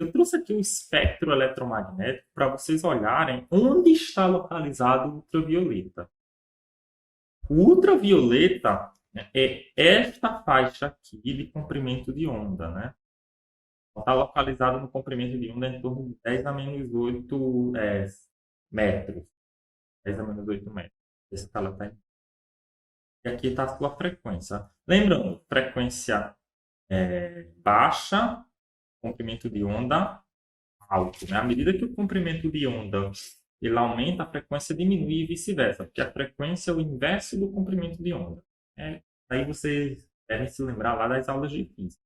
Eu trouxe aqui o espectro eletromagnético para vocês olharem onde está localizado o ultravioleta. O ultravioleta é esta faixa aqui de comprimento de onda, né? Está localizado no comprimento de onda em torno de 10 a menos 8 metros. 10 a menos 8 metros. Essa escala está. E aqui está a sua frequência. Lembrando, frequência baixa, comprimento de onda alto, né? À medida que o comprimento de onda ele aumenta, a frequência diminui e vice-versa, porque a frequência é o inverso do comprimento de onda. Aí vocês devem se lembrar lá das aulas de física.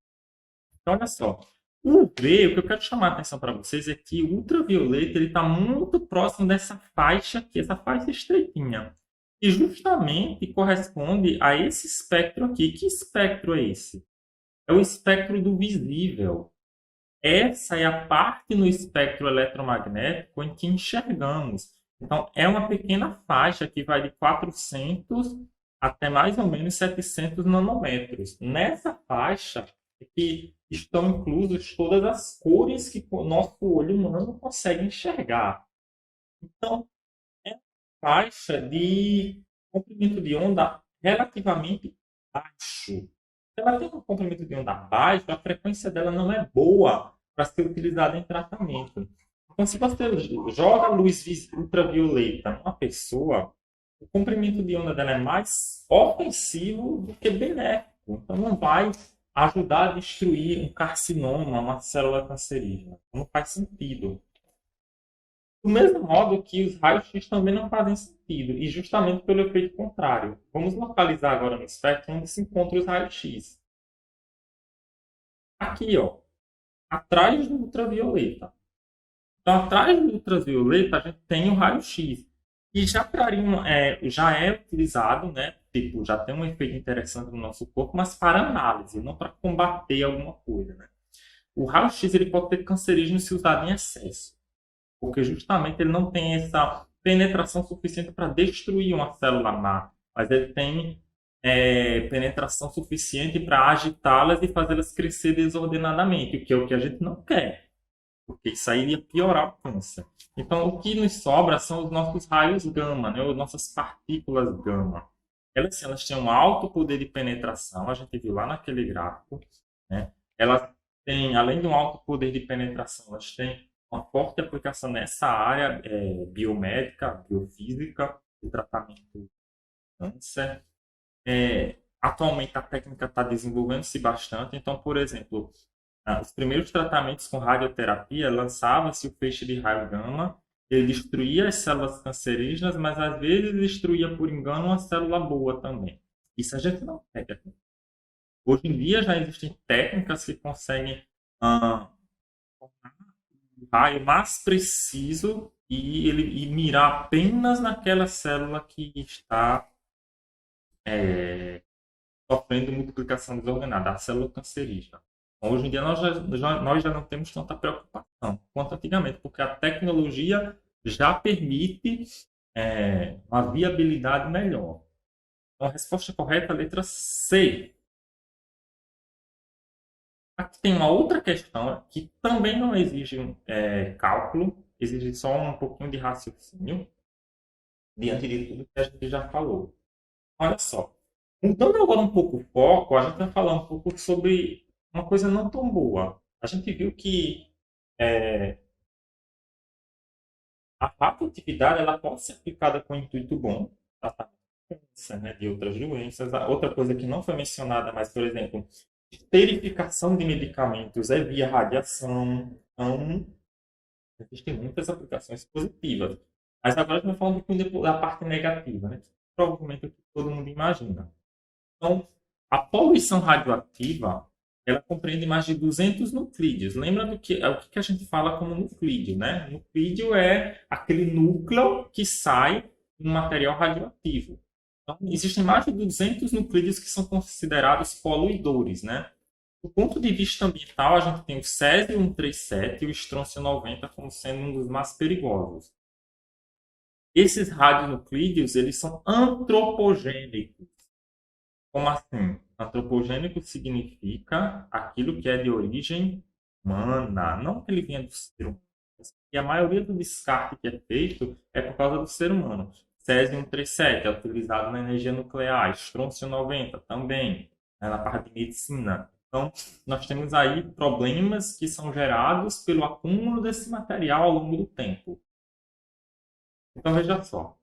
Então, olha só. O V, o que eu quero chamar a atenção para vocês é que o ultravioleta está muito próximo dessa faixa aqui, essa faixa estreitinha. E justamente corresponde a esse espectro aqui. Que espectro é esse? É o espectro do visível. Essa é a parte no espectro eletromagnético em que enxergamos. Então, é uma pequena faixa que vai de 400 até mais ou menos 700 nanômetros. Nessa faixa é que estão inclusas todas as cores que o nosso olho humano consegue enxergar. Então, é uma faixa de comprimento de onda relativamente baixo. Se ela tem um comprimento de onda baixo, a frequência dela não é boa para ser utilizada em tratamento. Então, se você joga luz ultravioleta numa pessoa, o comprimento de onda dela é mais ofensivo do que benéfico. Então, não vai ajudar a destruir um carcinoma, uma célula cancerígena. Não faz sentido. Do mesmo modo que os raios-x também não fazem sentido, e justamente pelo efeito contrário. Vamos localizar agora no espectro onde se encontram os raios-x. Aqui, ó, atrás do ultravioleta. Então, atrás do ultravioleta, a gente tem o raio-x. E já é utilizado, né? Tipo, já tem um efeito interessante no nosso corpo, mas para análise, não para combater alguma coisa, né? O raio-x ele pode ter cancerígeno se usado em excesso, porque justamente ele não tem essa penetração suficiente para destruir uma célula má, mas ele tem penetração suficiente para agitá-las e fazê-las crescer desordenadamente, o que é o que a gente não quer, porque isso aí ia piorar o câncer. Então, o que nos sobra são os nossos raios gama, né, as nossas partículas gama. Elas têm um alto poder de penetração, a gente viu lá naquele gráfico, né? Elas têm, além de um alto poder de penetração, elas têm uma forte aplicação nessa área biomédica, biofísica, de tratamento do câncer. Atualmente a técnica está desenvolvendo-se bastante, então, por exemplo, os primeiros tratamentos com radioterapia lançava-se o feixe de raio gama, ele destruía as células cancerígenas, mas às vezes destruía por engano uma célula boa também. Isso a gente não quer. Hoje em dia já existem técnicas que conseguem tornar o raio mais preciso e mirar apenas naquela célula que está sofrendo multiplicação desordenada, a célula cancerígena. Então, hoje em dia nós já não temos tanta preocupação quanto antigamente, porque a tecnologia já permite uma viabilidade melhor. Então, a resposta correta é a letra C. Aqui tem uma outra questão que também não exige cálculo, exige só um pouquinho de raciocínio diante de tudo que a gente já falou. Olha só, mudando agora um pouco o foco, a gente vai falar um pouco sobre uma coisa não tão boa. A gente viu que é, a radioatividade ela pode ser aplicada com intuito bom, tratamento de câncer, né, de outras doenças. Outra coisa que não foi mencionada, mas, por exemplo, esterificação de medicamentos é via radiação. Então, existem muitas aplicações positivas. Mas agora a gente vai falar um pouquinho da parte negativa, né? Provavelmente é o que todo mundo imagina. Então, a poluição radioativa, ela compreende mais de 200 nuclídeos. Lembra do que, o que a gente fala como nuclídeo, né? Nuclídeo é aquele núcleo que sai de um material radioativo. Então, existem mais de 200 nuclídeos que são considerados poluidores, né? Do ponto de vista ambiental, a gente tem o césio-137 e o estrôncio-90 como sendo um dos mais perigosos. Esses radionuclídeos, eles são antropogênicos. Como assim? Antropogênico significa aquilo que é de origem humana, não que ele venha do ser humano, e a maioria do descarte que é feito é por causa do ser humano. Césio-137 é utilizado na energia nuclear, estrôncio-90 também, né, na parte de medicina. Então, nós temos aí problemas que são gerados pelo acúmulo desse material ao longo do tempo. Então, veja só.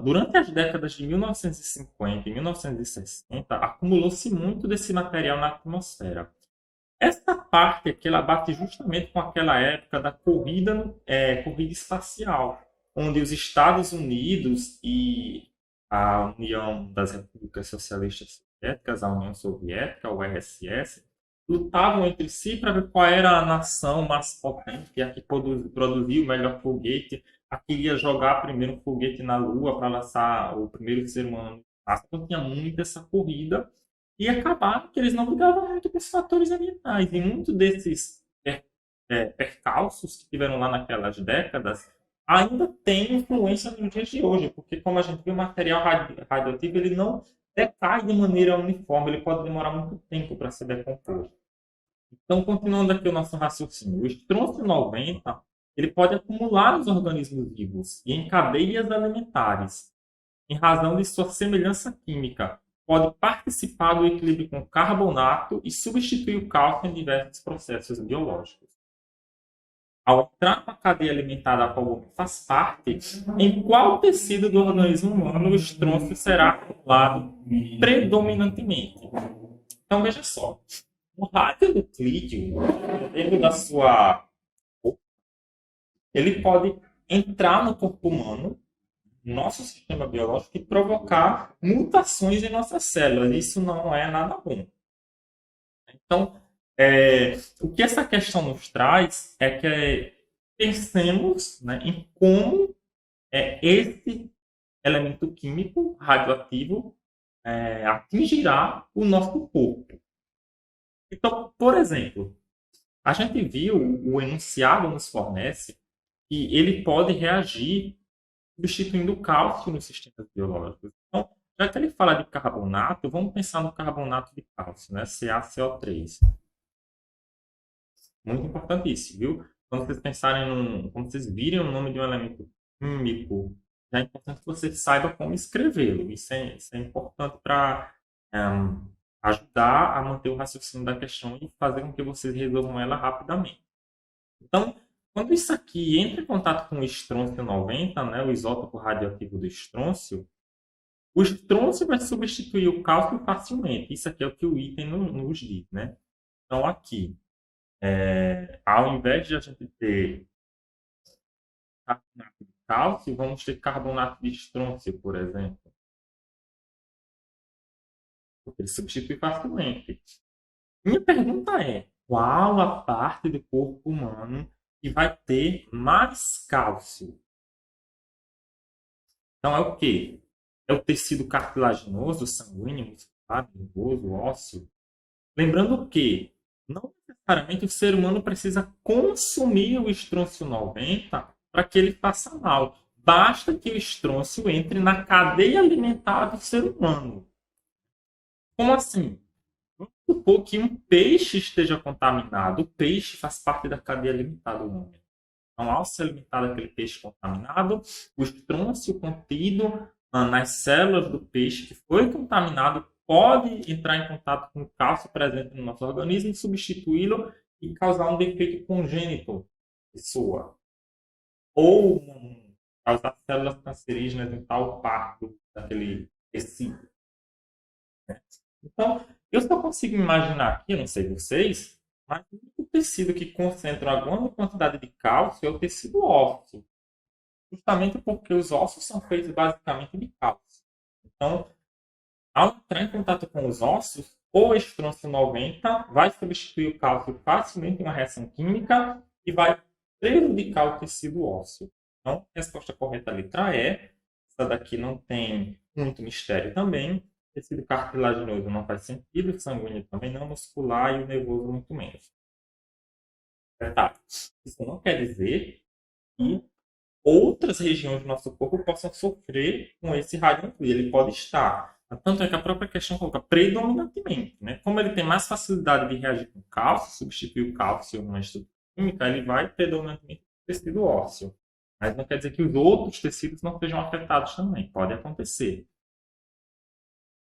Durante as décadas de 1950 e 1960, acumulou-se muito desse material na atmosfera. Essa parte aqui, ela bate justamente com aquela época da corrida espacial, onde os Estados Unidos e a União das Repúblicas Socialistas Soviéticas, a União Soviética, o URSS, lutavam entre si para ver qual era a nação mais potente, a que produzia o melhor foguete, a que ia jogar primeiro um foguete na Lua para lançar o primeiro ser humano no espaço. Então tinha muito essa corrida e acabaram que eles não ligavam muito para os fatores ambientais. E muitos desses percalços que tiveram lá naquelas décadas ainda tem influência nos dias de hoje, porque como a gente vê, o material radioativo ele não decai de maneira uniforme, ele pode demorar muito tempo para se decompor. Então, continuando aqui o nosso raciocínio, o estrôncio 90 ele pode acumular nos organismos vivos e em cadeias alimentares, em razão de sua semelhança química. Pode participar do equilíbrio com carbonato e substituir o cálcio em diversos processos biológicos. Ao entrar na cadeia alimentar da qual o homem faz parte, em qual tecido do organismo humano o estrôncio será acumulado predominantemente? Então, veja só. O radionuclídeo, dentro da sua... ele pode entrar no corpo humano, no nosso sistema biológico, e provocar mutações em nossas células. Isso não é nada bom. Então, o que essa questão nos traz é que pensemos, né, em como esse elemento químico radioativo atingirá o nosso corpo. Então, por exemplo, a gente viu, o enunciado nos fornece que ele pode reagir substituindo o cálcio nos sistemas biológicos. Então, já que ele fala de carbonato, vamos pensar no carbonato de cálcio, né? CaCO3. Muito importante isso, viu? Quando vocês pensarem quando vocês virem o nome de um elemento químico, já é importante que você saiba como escrevê-lo. Isso é importante para ajudar a manter o raciocínio da questão e fazer com que vocês resolvam ela rapidamente. Então, quando isso aqui entra em contato com o estrôncio 90, né, o isótopo radioativo do estrôncio, o estrôncio vai substituir o cálcio facilmente. Isso aqui é o que o item nos diz, né? Então, aqui, ao invés de a gente ter carbonato de cálcio, vamos ter carbonato de estrôncio, por exemplo. Porque ele substitui facilmente. Minha pergunta é, qual a parte do corpo humano que vai ter mais cálcio? Então, é o quê? É o tecido cartilaginoso, sanguíneo, muscular, nervoso, ósseo. Lembrando que não necessariamente o ser humano precisa consumir o estrôncio 90 para que ele faça mal. Basta que o estrôncio entre na cadeia alimentar do ser humano. Como assim? Vamos supor que um peixe esteja contaminado. O peixe faz parte da cadeia alimentar do homem. Então, ao se alimentar daquele peixe contaminado, o estrôncio contido nas células do peixe que foi contaminado pode entrar em contato com o cálcio presente no nosso organismo, substituí-lo e causar um defeito congênito na pessoa. Ou causar células cancerígenas em tal parte daquele tecido. Então, eu só consigo imaginar aqui, eu não sei vocês, mas o tecido que concentra uma grande quantidade de cálcio é o tecido ósseo. Justamente porque os ossos são feitos basicamente de cálcio. Então, ao entrar em contato com os ossos, o estrôncio 90 vai substituir o cálcio facilmente em uma reação química e vai prejudicar o tecido ósseo. Então, a resposta correta é a letra E. Essa daqui não tem muito mistério também. Tecido cartilaginoso não faz sentido, sanguíneo também não, muscular e o nervoso muito menos. Detalhe, isso não quer dizer que outras regiões do nosso corpo possam sofrer com esse radionuclídeo. Ele pode estar Tanto é que a própria questão coloca predominantemente, né? Como ele tem mais facilidade de reagir com cálcio, substituir o cálcio numa estrutura química, ele vai predominantemente para o tecido ósseo. Mas não quer dizer que os outros tecidos não sejam afetados também. Pode acontecer.